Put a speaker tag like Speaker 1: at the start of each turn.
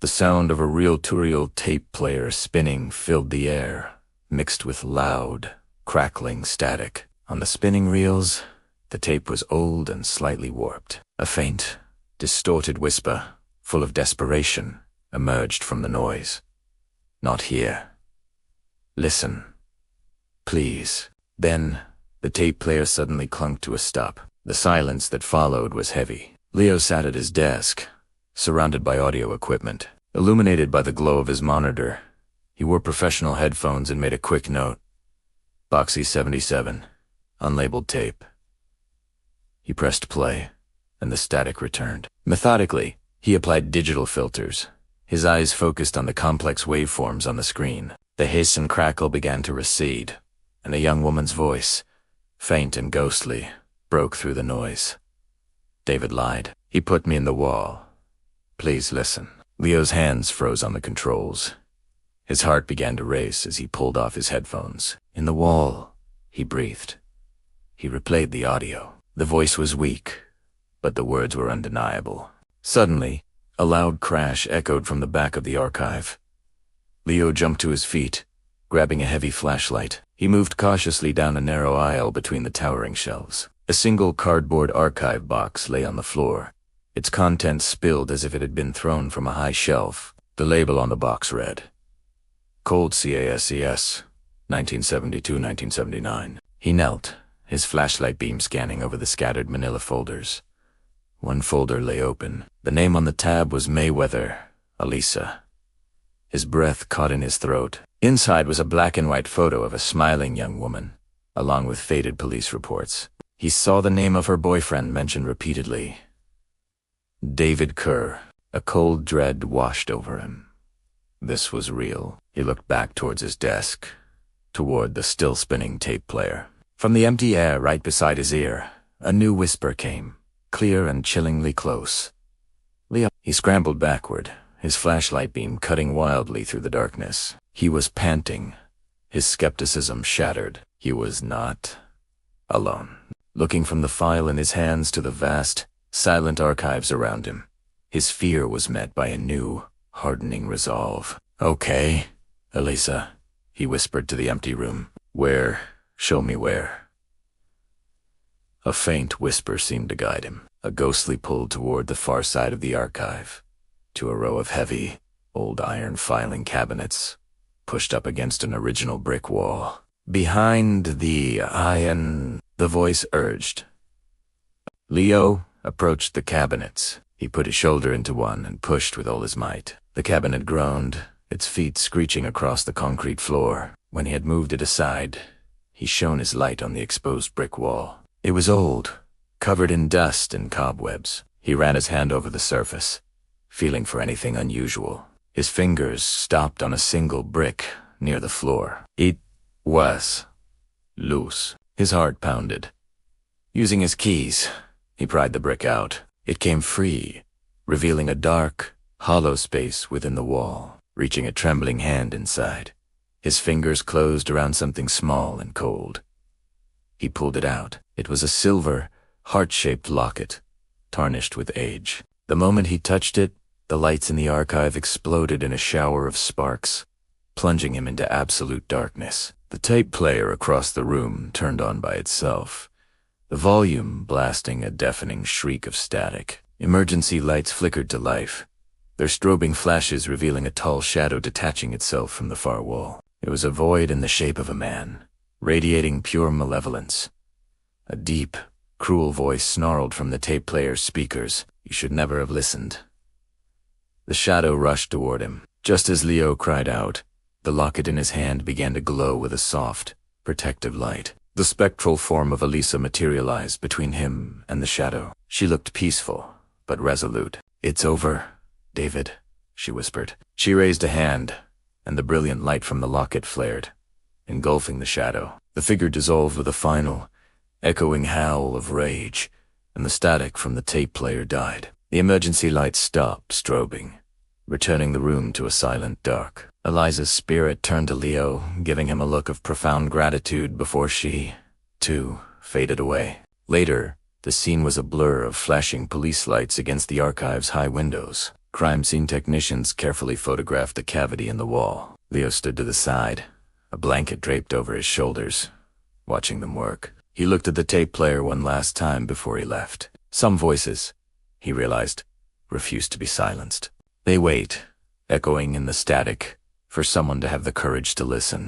Speaker 1: The sound of a reel-to-reel tape player spinning filled the air, mixed with loud, crackling static. On the spinning reels, the tape was old and slightly warped. A faint, distorted whisper, full of desperation, emerged from the noise. "Not here. Listen. Please." Then, the tape player suddenly clunked to a stop. The silence that followed was heavy. Leo sat at his desk, surrounded by audio equipment. Illuminated by the glow of his monitor, he wore professional headphones and made a quick note. Boxy 77, unlabeled tape. He pressed play, and the static returned. Methodically, he applied digital filters. His eyes focused on the complex waveforms on the screen. The hiss and crackle began to recede, and a young woman's voice, faint and ghostly, broke through the noise. David lied. "He put me in the wall. Please listen." Leo's hands froze on the controls. His heart began to race as he pulled off his headphones. "In the wall," he breathed. He replayed the audio. The voice was weak, but the words were undeniable. Suddenly, a loud crash echoed from the back of the archive. Leo jumped to his feet, grabbing a heavy flashlight. He moved cautiously down a narrow aisle between the towering shelves. A single cardboard archive box lay on the floor, its contents spilled as if it had been thrown from a high shelf. The label on the box read, "Cold CASES, 1972-1979. He knelt, his flashlight beam scanning over the scattered manila folders. One folder lay open. The name on the tab was Mayweather, Elisa. His breath caught in his throat. Inside was a black and white photo of a smiling young woman, along with faded police reports. He saw the name of her boyfriend mentioned repeatedly. David Kerr. A cold dread washed over him. This was real. He looked back towards his desk, toward the still-spinning tape player. From the empty air right beside his ear, a new whisper came, clear and chillingly close. "Leo." He scrambled backward, his flashlight beam cutting wildly through the darkness. He was panting, his skepticism shattered. He was not alone. Looking from the file in his hands to the vast, silent archives around him, his fear was met by a new, hardening resolve. "Okay, Elisa," he whispered to the empty room. "Where? Show me where." A faint whisper seemed to guide him, a ghostly pull toward the far side of the archive, to a row of heavy, old iron filing cabinets, pushed up against an original brick wall. "Behind the iron," the voice urged. Leo approached the cabinets. He put his shoulder into one and pushed with all his might. The cabinet groaned, its feet screeching across the concrete floor. When he had moved it aside, he shone his light on the exposed brick wall. It was old, covered in dust and cobwebs. He ran his hand over the surface, feeling for anything unusual. His fingers stopped on a single brick near the floor. It was loose. His heart pounded. Using his keys, he pried the brick out. It came free, revealing a dark, hollow space within the wall. Reaching a trembling hand inside, his fingers closed around something small and cold. He pulled it out. It was a silver, heart-shaped locket, tarnished with age. The moment he touched it, the lights in the archive exploded in a shower of sparks, plunging him into absolute darkness. The tape player across the room turned on by itself, the volume blasting a deafening shriek of static. Emergency lights flickered to life, their strobing flashes revealing a tall shadow detaching itself from the far wall. It was a void in the shape of a man, radiating pure malevolence. A deep, cruel voice snarled from the tape player's speakers. "You should never have listened." The shadow rushed toward him. Just as Leo cried out, the locket in his hand began to glow with a soft, protective light. The spectral form of Elisa materialized between him and the shadow. She looked peaceful, but resolute. "It's over, David," she whispered. She raised a hand, and the brilliant light from the locket flared, engulfing the shadow. The figure dissolved with a final, echoing howl of rage, and the static from the tape player died. The emergency lights stopped strobing, returning the room to a silent dark. Eliza's spirit turned to Leo, giving him a look of profound gratitude before she, too, faded away. Later, the scene was a blur of flashing police lights against the archive's high windows. Crime scene technicians carefully photographed the cavity in the wall. Leo stood to the side, a blanket draped over his shoulders, watching them work. He looked at the tape player one last time before he left. Some voices, he realized, refused to be silenced. They wait, echoing in the static, for someone to have the courage to listen.